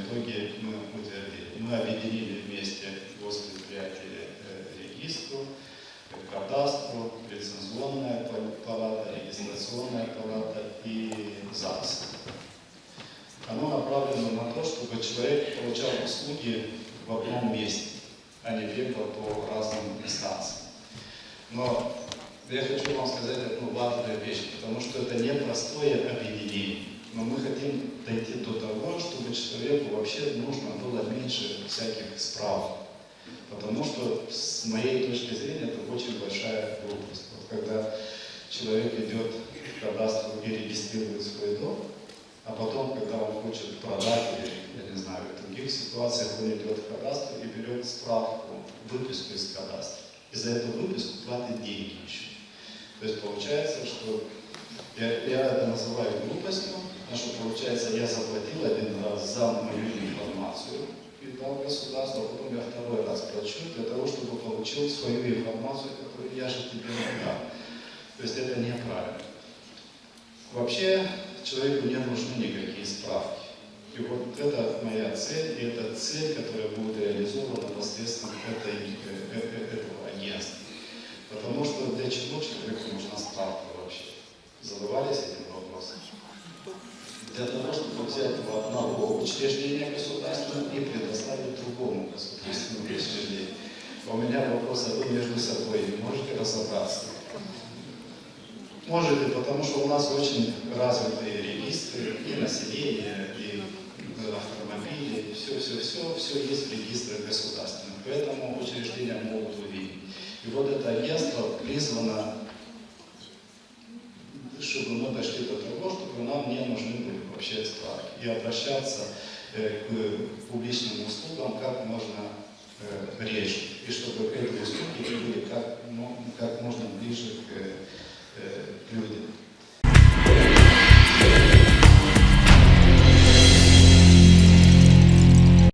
итоге мы утвердили. Мы объединили вместе госвосприятие регистру, кадастру, лицензионная палата, регистрационная палата и ЗАГС. Оно направлено на то, чтобы человек получал услуги в одном месте, а не бегал по разным инстанциям. Но я хочу вам сказать одну важную вещь, потому что это непростое объединение. Но мы хотим дойти до того, чтобы человеку вообще нужно было меньше всяких справок. Потому что, с моей точки зрения, это очень большая глупость. Вот когда человек идет в кадастр и регистрирует свой дом, а потом, когда он хочет продать, или, я не знаю, в других ситуациях, он идет в кадастр и берет справку, выписку из кадастра. И за эту выписку платит деньги еще. То есть получается, что я это называю глупостью, потому что получается, я заплатил один раз за мою информацию и дал государству, а потом я второй раз плачу для того, чтобы получил свою информацию, которую я же тебе дал. То есть это неправильно. Вообще человеку не нужны никакие справки. И вот это моя цель, и это цель, которая будет реализована посредством этого агентства. Потому что для чего человеку нужна справка вообще? Задавались этим вопросом? Для того, чтобы взять у одного учреждения государственного и предоставить другому государственному учреждению. У меня вопрос, а вы между собой не можете разобраться? Можете, потому что у нас очень развитые регистры и населения, и автомобилей, все есть в регистрах государственных. Поэтому учреждения могут увидеть. И вот это агентство призвано, чтобы мы дошли до того, чтобы нам не нужны были вообще справки. И обращаться к публичным услугам как можно реже. И чтобы эти услуги были как можно ближе к